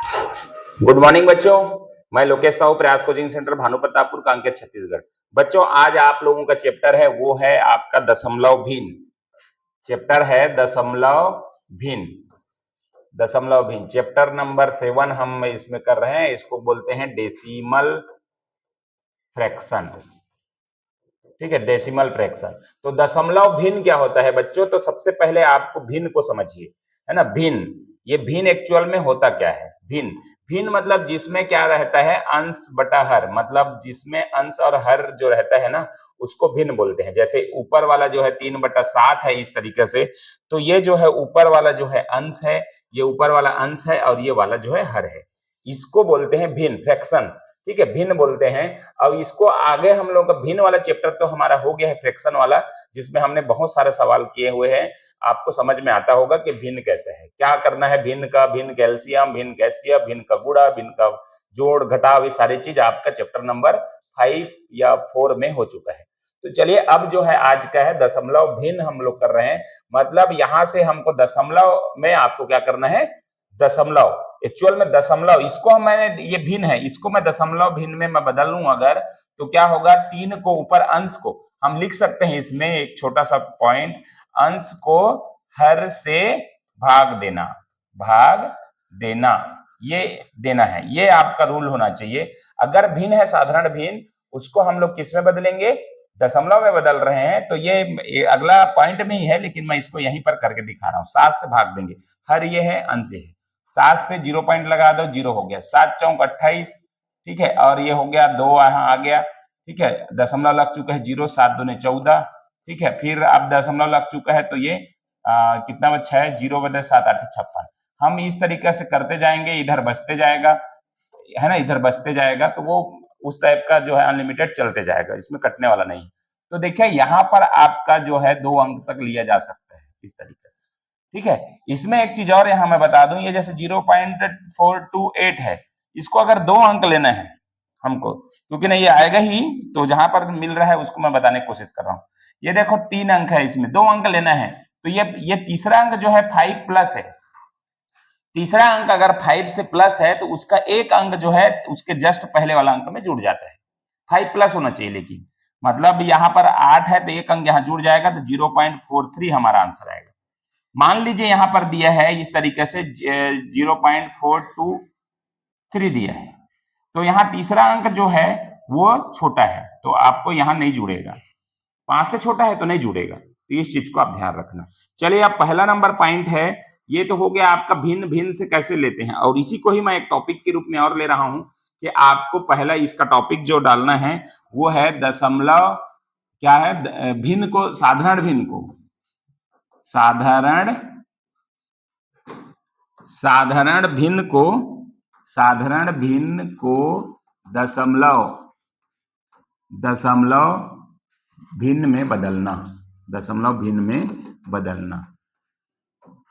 Good morning बच्चों। मैं लोकेश साहू, प्रयास कोचिंग सेंटर, भानु प्रतापपुर, कांकेर, छत्तीसगढ़। बच्चों आज आप लोगों का चैप्टर है वो है आपका दशमलव भिन्न। चैप्टर है दशमलव भिन्न। दशमलव भिन्न चैप्टर नंबर 7 हम इसमें कर रहे हैं। इसको बोलते हैं डेसिमल फ्रैक्शन। ठीक है, डेसिमल फ्रैक्शन। तो दशमलव भिन्न क्या होता है बच्चों? तो सबसे पहले आपको भिन्न को समझिए, है ना। भिन्न, ये भिन्न एक्चुअल में होता क्या है? भिन्न, भिन्न मतलब जिसमें क्या रहता है, अंश बटा हर, मतलब जिसमें अंश और हर जो रहता है ना, उसको भिन्न बोलते हैं। जैसे ऊपर वाला जो है 3/7 है, इस तरीके से। तो ये जो है ऊपर वाला जो है अंश है, ये ऊपर वाला अंश है, और ये वाला जो है हर है। इसको बोलते हैं भिन्न, फ्रैक्शन। ठीक है, भिन्न बोलते हैं। अब इसको आगे हम लोग का भिन्न वाला चैप्टर तो हमारा हो गया है फ्रैक्शन वाला, जिसमें हमने बहुत सारे सवाल किए हुए हैं। आपको समझ में आता होगा कि भिन्न कैसे है, क्या करना है भिन्न का, भिन्न का एलसीएम, भिन्न का एचसीएफ, भिन्न का गुणा, भिन्न का जोड़ घटाव, ये सारी चीज आपका चैप्टर नंबर 5 या 4 में हो चुका है। तो चलिए अब जो है आज का है दशमलव भिन्न हम लोग कर रहे हैं। मतलब यहां से हमको दशमलव में आपको क्या करना है, दशमलव एक्चुअल में दशमलव, इसको मैंने, ये भिन्न है, इसको मैं दशमलव भिन्न में मैं बदल लूं अगर, तो क्या होगा, 3 को ऊपर अंश को हम लिख सकते हैं इसमें एक छोटा सा पॉइंट, अंश को हर से भाग देना, भाग देना, ये देना है। ये आपका रूल होना चाहिए। अगर भिन्न है, साधारण भिन्न, उसको हम लोग किस में बदलेंगे, दशमलव में बदल रहे हैं। तो ये अगला पॉइंट में ही है, लेकिन मैं इसको यहीं पर करके दिखा रहा हूं। 7 से भाग देंगे, हर ये है, अंश ये है। 7 से 0 पॉइंट लगा दो, 0 हो गया। 7 चौक 28, ठीक है, और ये हो गया 2 यहाँ आ गया, ठीक है, दशमलव लग चुका है 0, 7 दूने 14, ठीक है। फिर अब दशमलव लग चुका है तो ये कितना बचा है, 0 बटे 7 8 56। हम इस तरीके से करते जाएंगे, इधर बचते जाएगा, है ना, इधर बचते जाएगा, तो वो उस टाइप का जो है अनलिमिटेड चलते जाएगा, इसमें कटने वाला नहीं। तो देखिए यहाँ पर आपका जो है 2 अंक तक लिया जा सकता है इस तरीके से। ठीक है, इसमें एक चीज और यहाँ मैं बता दूं, ये जैसे 0.428 है, इसको अगर 2 अंक लेना है हमको, क्योंकि नहीं ये आएगा ही, तो जहां पर मिल रहा है उसको मैं बताने की कोशिश कर रहा हूँ। ये देखो 3 अंक है, इसमें 2 अंक लेना है, तो ये तीसरा अंक जो है 5 प्लस है। तीसरा अंक अगर 5 से प्लस है तो उसका एक अंक जो है उसके जस्ट पहले वाला अंक में जुड़ जाता है। 5 प्लस होना चाहिए, लेकिन मतलब यहाँ पर 8 है तो एक अंक यहाँ जुड़ जाएगा, तो 0.43 हमारा आंसर आएगा। मान लीजिए यहाँ पर दिया है इस तरीके से 0.423 दिया है, तो यहाँ तीसरा अंक जो है वो छोटा है, तो आपको यहाँ नहीं जुड़ेगा। 5 से छोटा है तो नहीं जुड़ेगा, तो इस चीज को आप ध्यान रखना। चलिए अब पहला नंबर पॉइंट है, ये तो हो गया आपका भिन्न भिन्न से कैसे लेते हैं, और इसी को ही मैं एक टॉपिक के रूप में और ले रहा हूं कि आपको पहला इसका टॉपिक जो डालना है वो है दशमलव, क्या है, भिन्न को, साधारण भिन्न को, साधारण भिन्न को, साधारण भिन्न को दशमलव भिन्न में बदलना, दशमलव भिन्न में बदलना।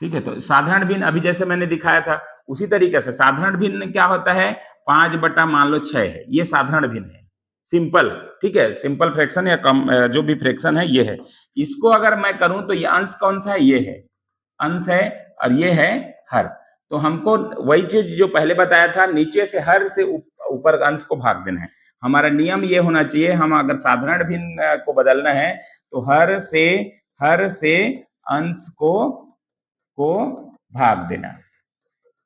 ठीक है, तो साधारण भिन्न अभी जैसे मैंने दिखाया था उसी तरीके से साधारण भिन्न क्या होता है, 5 बटा मान लो 6 है, ये साधारण भिन्न है, सिंपल। ठीक है, सिंपल फ्रैक्शन या कम जो भी फ्रैक्शन है ये है। इसको अगर मैं करूं तो ये अंश कौन सा है, ये है, अंश है, और ये है हर। तो हमको वही चीज जो पहले बताया था, नीचे से हर से ऊपर अंश को भाग देना है। हमारा नियम ये होना चाहिए, हम अगर साधारण भिन्न को बदलना है तो हर से अंश को भाग देना,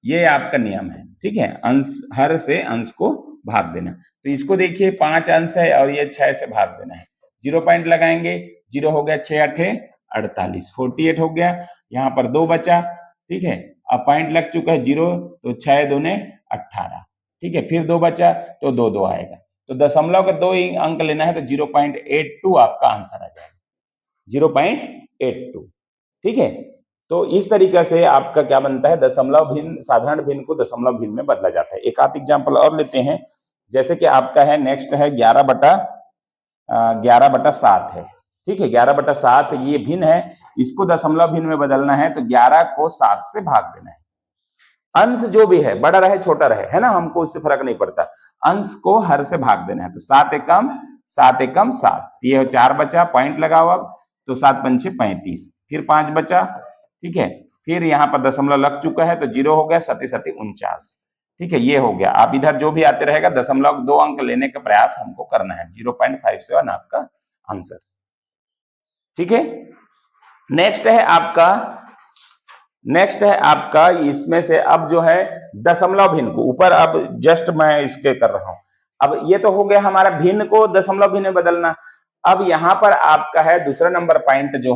ये आपका नियम है। ठीक है, अंश, हर से अंश को भाग देना। तो इसको देखिए 5 अंश है और ये 6 से भाग देना है, 0 पॉइंट लगाएंगे, 0 हो गया, 6 8 48, 48 हो गया, यहाँ पर 2 बचा। ठीक है, अब पॉइंट लग चुका है 0, तो 6 दूने 18, ठीक है, फिर 2 बचा तो 2 2 आएगा, तो दशमलव का 2 ही अंक लेना है, तो 0.82 आपका आंसर आ जाएगा, 0.82। ठीक है, तो इस तरीके से आपका क्या बनता है, दशमलव भिन्न, साधारण भिन्न को दशमलव भिन्न में बदला जाता है। एक आध एग्जाम्पल और लेते हैं, जैसे कि आपका है नेक्स्ट है 11/7 है। ठीक है, 11/7 ये भिन्न है, इसको दशमलव भिन्न में बदलना है, तो 11 को 7 से भाग देना है। अंश जो भी है, बड़ा रहे छोटा रहे, है ना, हमको उससे फर्क नहीं पड़ता, अंश को हर से भाग देना है। तो 7 एकम 7, ये 4 बचा, पॉइंट लगाओ अब, तो 7 पंचे 35, फिर 5 बचा। ठीक है, फिर यहाँ पर दशमलव लग चुका है, तो 0 हो गया, 7 7 49। ठीक है, ये हो गया। अब इधर जो भी आते रहेगा 0.2 अंक लेने का प्रयास हमको करना है। 0.57 आपका आंसर। ठीक है, नेक्स्ट है आपका इसमें से अब जो है दशमलव भिन्न को ऊपर, अब जस्ट मैं इसके कर रहा हूं। अब ये तो हो गया हमारा भिन्न को दशमलव भिन्न में बदलना। अब यहां पर आपका है दूसरा नंबर पॉइंट जो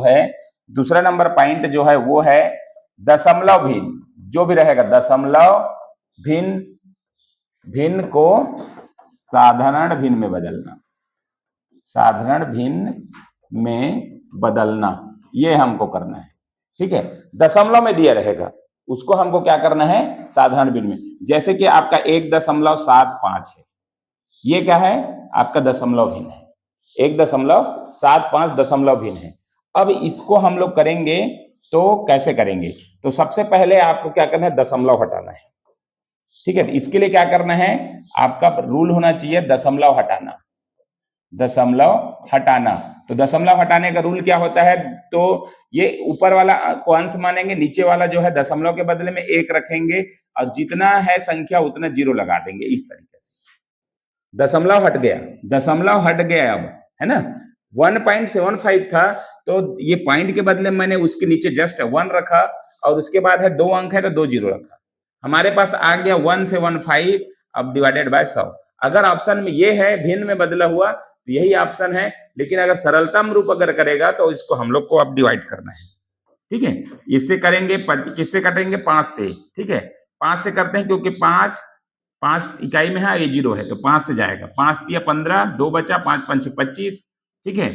है वो है दशमलव भिन्न। जो भी रहेगा दशमलव भिन्न को साधारण भिन्न में बदलना, साधारण भिन्न में बदलना, ये हमको करना है। ठीक है, दशमलव में दिया रहेगा, उसको हमको क्या करना है, साधारण भिन्न में। जैसे कि आपका 1.75 है, ये क्या है आपका दशमलव भिन्न है, 1.75 दशमलव भिन्न है। अब इसको हम लोग करेंगे तो कैसे करेंगे, तो सबसे पहले आपको क्या करना है, दशमलव हटाना है। ठीक है, तो इसके लिए क्या करना है, आपका रूल होना चाहिए दशमलव हटाना, दशमलव हटाना। तो दशमलव हटाने का रूल क्या होता है, तो ये ऊपर वाला को अंश मानेंगे, नीचे वाला जो है दशमलव के बदले में 1 रखेंगे और जितना है संख्या उतना 0 लगा देंगे। इस तरीके से दशमलव हट गया, अब है ना। 1.75 था, तो ये पॉइंट के बदले मैंने उसके नीचे जस्ट 1 रखा और उसके बाद है 2 अंक है तो 2 0 रखा। हमारे पास आ गया 175 अब डिवाइडेड बाय 100। अगर ऑप्शन में ये है भिन्न में बदला हुआ तो यही ऑप्शन है, लेकिन अगर सरलतम रूप अगर करेगा तो इसको हम लोग को अब डिवाइड करना है। ठीक है, इससे करेंगे, किससे कटेंगे, 5 से। ठीक है, 5 से करते हैं क्योंकि 5 इकाई में है, ये 0 है तो 5 से जाएगा। 5 दिया 15, 2 बचा, 5 5 25। ठीक है,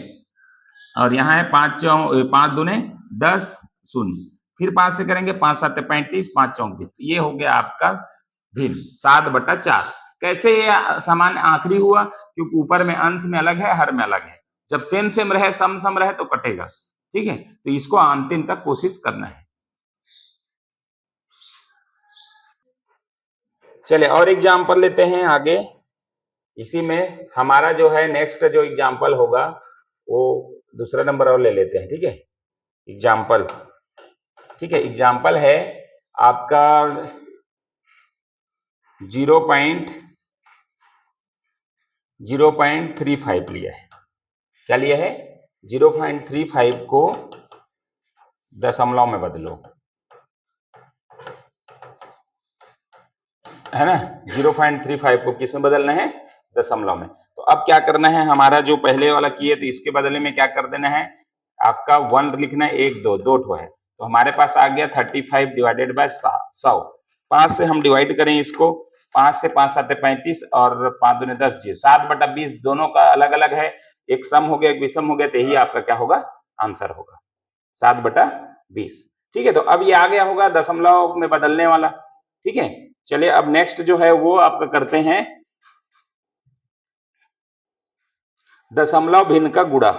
और यहाँ है 5 दूने 10 शून्य, फिर 5 से करेंगे, 5 7 35, 5 4 20। ये हो गया आपका भिन्न 7/4। कैसे ये समान आखिरी हुआ, क्योंकि ऊपर में अंश में अलग है, हर में अलग है। जब सेम रहे, सम रहे तो कटेगा। ठीक है, तो इसको अंतिम तक कोशिश करना है। चलिए और एग्जाम्पल लेते हैं आगे। इसी में हमारा जो है नेक्स्ट जो एग्जाम्पल होगा वो दूसरा नंबर और ले लेते हैं। ठीक है, एग्जाम्पल। ठीक है, एग्जाम्पल है आपका 0.35 लिया है। क्या लिया है, 0.35 को दशमलव में बदलो, है ना। 0.35 को किस में बदलना है, दशमलव में। तो अब क्या करना है, हमारा जो पहले वाला किए तो इसके बदले में क्या कर देना है, आपका 1 लिखना है, 1 2 ठो है, तो हमारे पास आ गया 35 डिवाइडेड बाय 100। 5 से हम डिवाइड करें इसको, 5 से 5 7 35 और 5 दूने 10, 7/20। दोनों का अलग अलग है, एक सम हो गया एक विषम हो गया, तो यही आपका क्या होगा, आंसर होगा 7/20। ठीक है, तो अब ये आ गया होगा दशमलव में बदलने वाला। ठीक है, चलिए अब नेक्स्ट जो है वो आपका करते हैं दशमलव भिन्न का गुणा।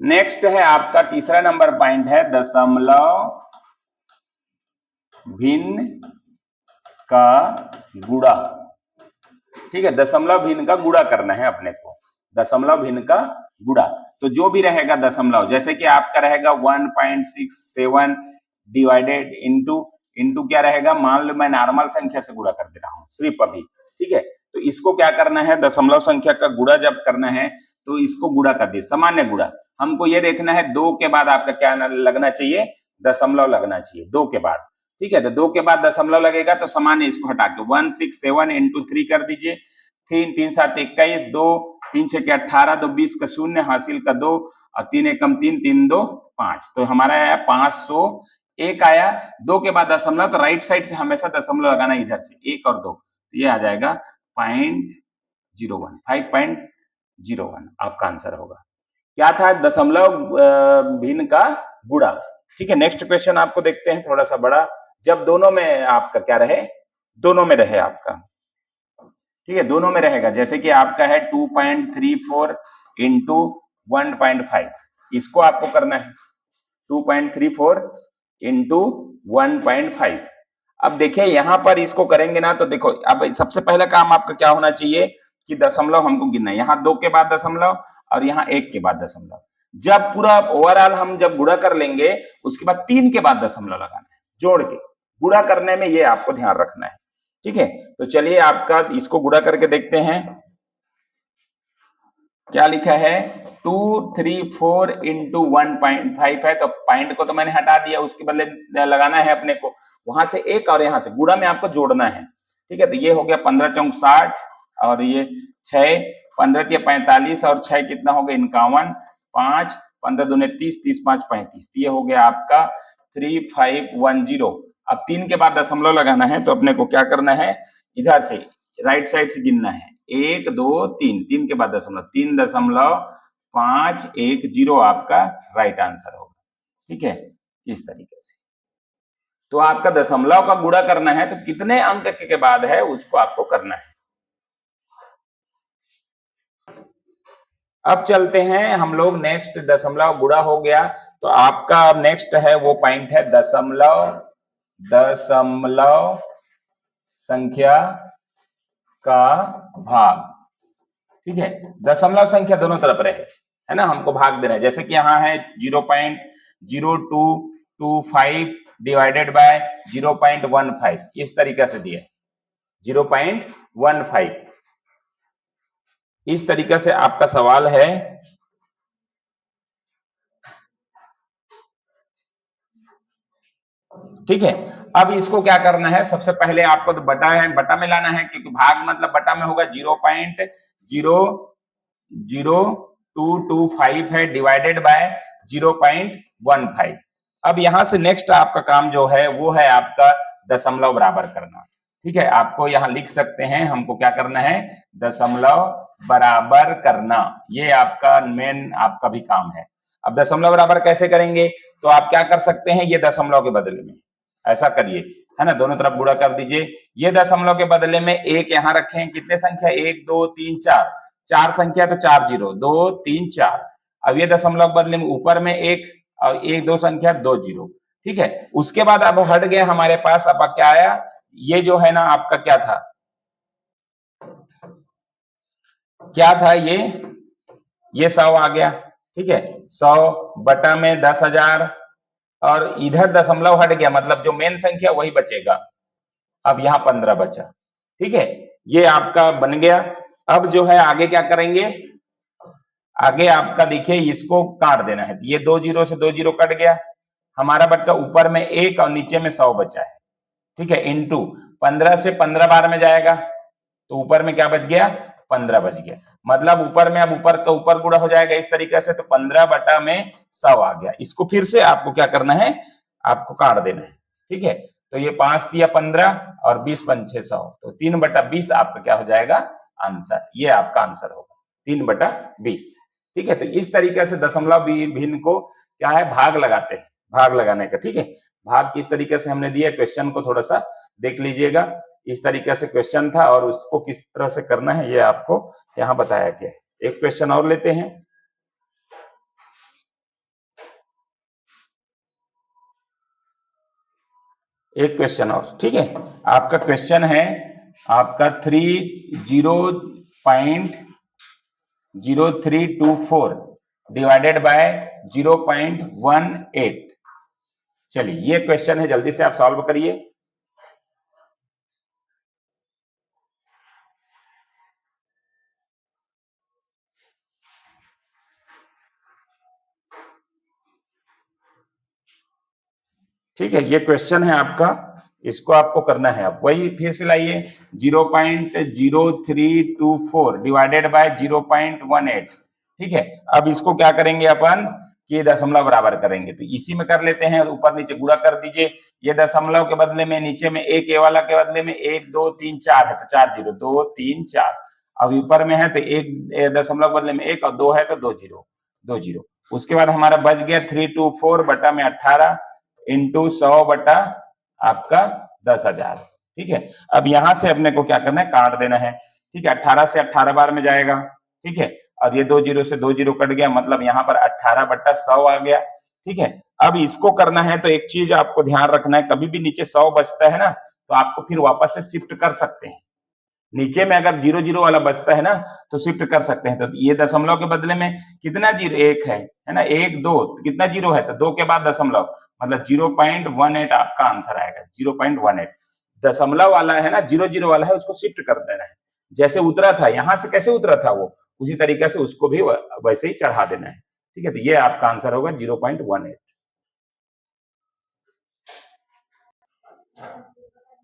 नेक्स्ट है आपका तीसरा नंबर पॉइंट है दशमलव भिन्न का गुणा। ठीक है, दशमलव भिन्न का गुणा करना है अपने को, दशमलव भिन्न का गुणा। तो जो भी रहेगा दशमलव, जैसे कि आपका रहेगा 1.67 डिवाइडेड इंटू क्या रहेगा, मान लो मैं नॉर्मल संख्या से गुणा कर दे रहा हूं सिर्फ अभी। ठीक है, तो इसको क्या करना है, दशमलव संख्या का गुणा जब करना है तो इसको गुणा कर दिए, सामान्य गुणा। हमको ये देखना है 2 के बाद आपका क्या लगना चाहिए, दशमलव लगना चाहिए 2 के बाद। ठीक है, तो 2 के बाद दशमलव लगेगा तो सामान्य इसको हटा के 167 इंटू 3 कर दीजिए। 3 7 21, 2 3 6 18, 2 20 का 0, हासिल का 2 और 3 एकम 3, 3 2 5। तो हमारा आया 501 आया। 2 के बाद दशमलव, तो राइट साइड से हमेशा दशमलव लगाना, इधर से 1 और 2, तो ये आ जाएगा 5.01 आपका आंसर होगा। क्या था, दशमलव भिन्न का गुणा। ठीक है, नेक्स्ट क्वेश्चन आपको देखते हैं थोड़ा सा बड़ा, जब दोनों में आपका क्या रहे, दोनों में रहे आपका। ठीक है, दोनों में रहेगा, जैसे कि आपका है 2.34 इंटू 1.5, इसको आपको करना है 2.34 इंटू 1.5। अब देखिए यहां पर इसको करेंगे ना, तो देखो अब सबसे पहला काम आपका क्या होना चाहिए कि दशमलव हमको गिनना है, यहाँ 2 के बाद दशमलव और यहाँ 1 के बाद दशमलव। जब पूरा ओवरऑल हम जब गुणा कर लेंगे उसके बाद 3 के बाद दशमलव लगाना है, जोड़ के। गुणा करने में ये आपको ध्यान रखना है, ठीक है। तो चलिए आपका इसको गुणा करके देखते हैं। क्या लिखा है, 234 इंटू 1.5 है, तो पॉइंट को तो मैंने हटा दिया, उसके बदले लगाना है अपने को वहां से एक, और यहाँ से गुणा में आपको जोड़ना है, ठीक है। तो ये हो गया 15 चौक 60, और ये 6 15 या 45, और 6 कितना हो गया 51, 5 15 दूने 30, 30 5 35, ये हो गया आपका 3510। अब 3 के बाद दशमलव लगाना है, तो अपने को क्या करना है, इधर से राइट साइड से गिनना है, 1 2 3, 3 के बाद दशमलव, 3.510 आपका राइट आंसर होगा, ठीक है, इस तरीके से। तो आपका दशमलव का गुणा करना है, तो कितने अंक के बाद है उसको आपको करना है। अब चलते हैं हम लोग नेक्स्ट, दशमलव गुणा हो गया, तो आपका नेक्स्ट है वो पॉइंट है दशमलव संख्या का भाग, ठीक है। दशमलव संख्या दोनों तरफ रहे, है ना, हमको भाग देना है। जैसे कि यहाँ है 0.0225 डिवाइडेड बाय 0.15, इस तरीके से दिया 0.15, इस तरीके से आपका सवाल है। ठीक है, अब इसको क्या करना है, सबसे पहले आपको तो बटा है, बटा में लाना है, क्योंकि भाग मतलब बटा में होगा 0.00225 है डिवाइडेड बाय 0.15। अब यहां से नेक्स्ट आपका काम जो है वो है आपका दशमलव बराबर करना, ठीक है। आपको यहां लिख सकते हैं, हमको क्या करना है, दशमलव बराबर करना, ये आपका मेन आपका भी काम है। अब दशमलव बराबर कैसे करेंगे, तो आप क्या कर सकते हैं, ये दशमलव के बदले में ऐसा करिए, है ना, दोनों तरफ गुणा कर दीजिए। ये दशमलव के बदले में एक यहाँ रखें, कितने संख्या, 1 2 3 4, 4 संख्या तो 4 0, 2 3 4। अब ये दशमलव बदले में ऊपर में एक, और 1 2 संख्या 2 0, ठीक है। उसके बाद अब हट गया हमारे पास, अब क्या आया, ये जो है ना आपका क्या था, क्या था ये 100 आ गया, ठीक है। 100 बटा में 10,000, और इधर दशमलव हट गया, मतलब जो मेन संख्या वही बचेगा। अब यहाँ 15 बचा, ठीक है, ये आपका बन गया। अब जो है आगे क्या करेंगे, आगे आपका देखिए इसको काट देना है, ये 2 0 से 2 0 कट गया, हमारा बच्चा ऊपर में 1 और नीचे में 100 बचा है, ठीक है, इंटू 15 से 15 बार में जाएगा, तो ऊपर में क्या बच गया, 15 बच गया, मतलब ऊपर में अब ऊपर का ऊपर गुणा हो जाएगा इस तरीके से, तो 15 बटा में 100 आ गया। इसको फिर से आपको क्या करना है, आपको काट देना है, ठीक है। तो ये 5 दिया 15 और 20 पंचे 100, तो 3/20 आपका क्या हो जाएगा आंसर, ये आपका आंसर होगा 3/20, ठीक है। तो इस तरीके से दशमलव भिन्न को क्या है, भाग लगाते हैं, भाग लगाने का, ठीक है। भाग किस तरीके से हमने दिया, क्वेश्चन को थोड़ा सा देख लीजिएगा, इस तरीके से क्वेश्चन था, और उसको किस तरह से करना है ये आपको यहाँ बताया गया है। एक क्वेश्चन और लेते हैं, एक क्वेश्चन और, ठीक है। आपका क्वेश्चन है आपका 30.0324 डिवाइडेड बाय 0.18। चलिए ये क्वेश्चन है, जल्दी से आप सॉल्व करिए। ठीक है, ये क्वेश्चन है आपका, इसको आपको करना है, आप वही फिर से लाइए, 0.0324 डिवाइडेड बाय 0.18, ठीक है। अब इसको क्या करेंगे अपन, कि दशमलव बराबर करेंगे, तो इसी में कर लेते हैं, ऊपर नीचे गुणा कर दीजिए। ये दशमलव के बदले में नीचे में एक, ए वाला के बदले में 1 2 3 4 है, तो 4 0 2 3 4। अब ऊपर में है तो एक दशमलव बदले में 1 और 2 है, तो 2 0 2 0। उसके बाद हमारा बच गया 324 बटा में 18 इंटू 100 बटा आपका 10,000, ठीक है। अब यहां से अपने को क्या करना है, काट देना है, ठीक है। 18 से 18 बार में जाएगा, ठीक है, और ये 2 0 से 2 0 कट गया, मतलब यहाँ पर 18 बटा 100 आ गया, ठीक है। अब इसको करना है, तो एक चीज आपको ध्यान रखना है, कभी भी नीचे 100 बचता है ना, तो आपको फिर वापस से शिफ्ट कर सकते हैं, नीचे में अगर 0 वाला बचता है ना तो शिफ्ट कर सकते हैं। तो ये दशमलव के बदले में कितना जीरो, एक है ना, 1 2 कितना जीरो है, तो 2 के बाद दशमलव, मतलब 0.18 आपका आंसर आएगा। 0.18 दशमलव वाला है ना, 0 वाला है, उसको शिफ्ट कर देना है। जैसे उतरा था, यहां से कैसे उतरा था वो, उसी तरीके से उसको भी वैसे ही चढ़ा देना है। ठीक है, तो ये आपका आंसर होगा 0.18।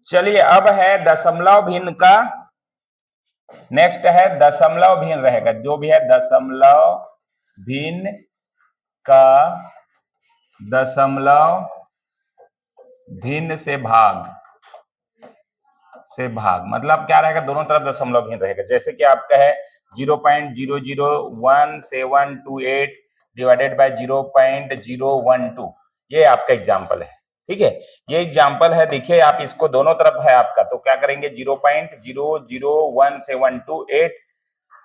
चलिए अब है दशमलव भिन्न का, नेक्स्ट है दशमलव भिन्न रहेगा, जो भी है दशमलव भिन्न का दशमलव भिन्न से भाग मतलब क्या रहेगा, दोनों तरफ दशमलव भिन्न रहेगा। जैसे कि आपका है 0.0017128 डिवाइडेड बाय 0.012, ये आपका एग्जाम्पल है। ठीक है, ये एग्जाम्पल है, देखिए आप इसको दोनों तरफ है आपका, तो क्या करेंगे 0.001728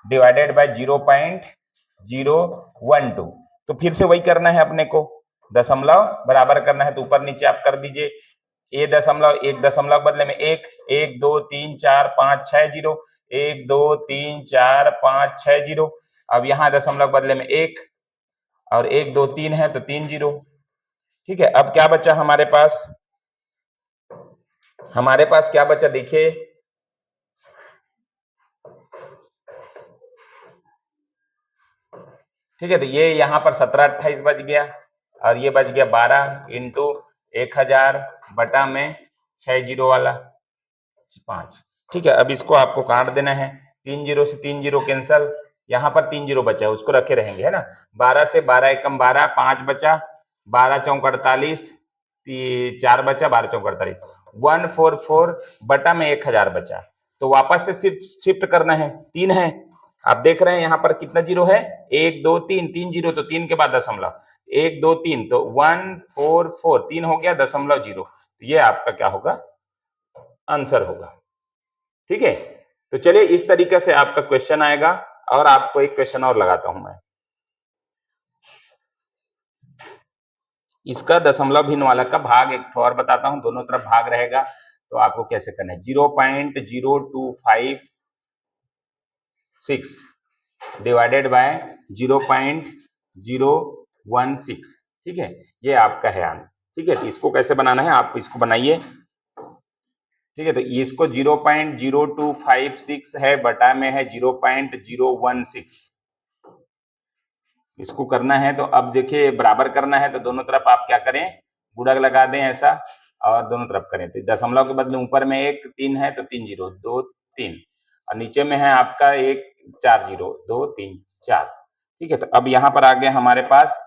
डिवाइडेड बाय 0.012, तो फिर से वही करना है अपने को, दशमलव बराबर करना है, तो ऊपर नीचे आप कर दीजिए। एक दशमलव बदले में 1 1 2 3 4 5 6 0, 1 2 3 4 5 6 0। अब यहाँ दशमलव बदले में 1 और 1 2 3 है तो 3 0। ठीक है, अब क्या बचा हमारे पास क्या बचा, देखिए ठीक है, तो ये यहाँ पर 17 28 बच गया और ये बच गया 12 इंटू 1000 बटा में 6 0 वाला 5। ठीक है, अब इसको आपको काट देना है, 3 0 से 3 0 कैंसल, यहाँ पर 3 0 बचा है उसको रखे रहेंगे, है ना। 12 से 12 एकम 12, 5 बचा, 12 चौक 48, 4 बचा, 12 चौक 48, 144 बटा में 1000 बचा। तो वापस से शिफ्ट करना है, 3 है, आप देख रहे हैं यहाँ पर कितना जीरो है, 1 2 3 3 जीरो, तो 3 के बाद दशमलव, 1 2 3 तो 144, 3 हो गया दशमलव 0, ये आपका क्या होगा, आंसर होगा। ठीक है, तो चलिए इस तरीके से आपका क्वेश्चन आएगा। और आपको एक क्वेश्चन और लगाता हूं मैं, इसका दशमलव भिन्न वाला का भाग एक और बताता हूं, दोनों तरफ भाग रहेगा, तो आपको कैसे करना है। 0.0256 डिवाइडेड बाय 0.016। ठीक है, ये आपका है आंसर। ठीक है, तो इसको कैसे बनाना है, आप इसको बनाइए। ठीक है, तो इसको 0.0256 है, बटा में है 0.016, इसको करना है। तो अब देखिए बराबर करना है, तो दोनों तरफ आप क्या करें, गुणक लगा दें ऐसा, और दोनों तरफ करें। तो दशमलव के बदले ऊपर में 1 3 है तो 3 0 2 3, और नीचे में है आपका 1 4 0 2 3 4। ठीक है, तो अब यहाँ पर आ गया हमारे पास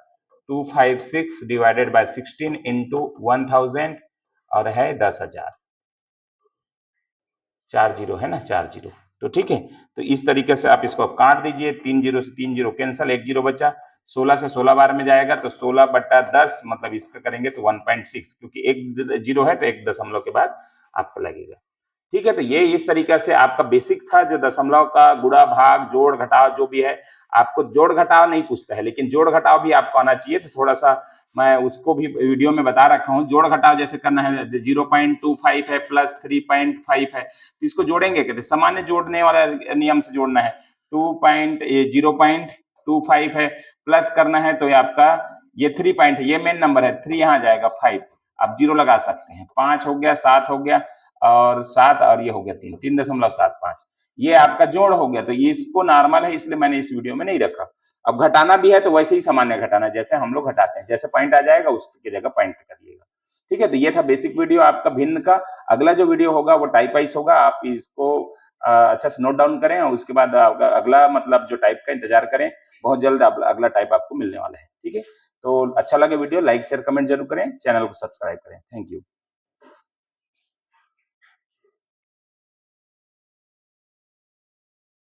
256 डिवाइडेड बाय 16 इंटू 1000 और है 10,000, 4 0 है ना, 4 0। तो ठीक है, तो इस तरीके से आप इसको काट दीजिए, 3 0 से 3 0 कैंसल, 1 0 बचा, 16 से 16 बार में जाएगा तो 16 बटा 10, मतलब इसका करेंगे तो 1.6, क्योंकि 1 0 है तो 1 दशमलव के बाद आपको लगेगा। ठीक है, तो ये इस तरीके से आपका बेसिक था, जो दशमलव का गुणा भाग जोड़ घटाव जो भी है, आपको जोड़ घटाव नहीं पूछता है, लेकिन जोड़ घटाव भी आपको आना चाहिए, तो थोड़ा सा मैं उसको भी वीडियो में बता रखा हूँ। जोड़ घटाव जैसे करना है, 0.25 है प्लस 3.5 है, तो इसको जोड़ेंगे कहते सामान्य जोड़ने वाला नियम से जोड़ना है। 0.25 है, प्लस करना है तो ये आपका ये 3 पॉइंट है, ये मेन नंबर है, 3 यहाँ जाएगा 5, आप 0 लगा सकते हैं, 5 हो गया, 7 हो गया और 7, और ये हो गया 3 3.75, ये आपका जोड़ हो गया। तो ये इसको नॉर्मल है, इसलिए मैंने इस वीडियो में नहीं रखा। अब घटाना भी है तो वैसे ही सामान्य घटाना, जैसे हम लोग घटाते हैं, जैसे पॉइंट आ जाएगा उसकी जगह पॉइंट करिएगा। ठीक है, तो ये था बेसिक वीडियो आपका भिन्न का। अगला जो वीडियो होगा वो टाइप वाइज होगा, आप इसको अच्छा से नोट डाउन करें, और उसके बाद अगला मतलब जो टाइप का इंतजार करें, बहुत जल्द अगला टाइप आपको मिलने वाला है। ठीक है, तो अच्छा लगे वीडियो, लाइक शेयर कमेंट जरूर करें, चैनल को सब्सक्राइब करें। Thank you.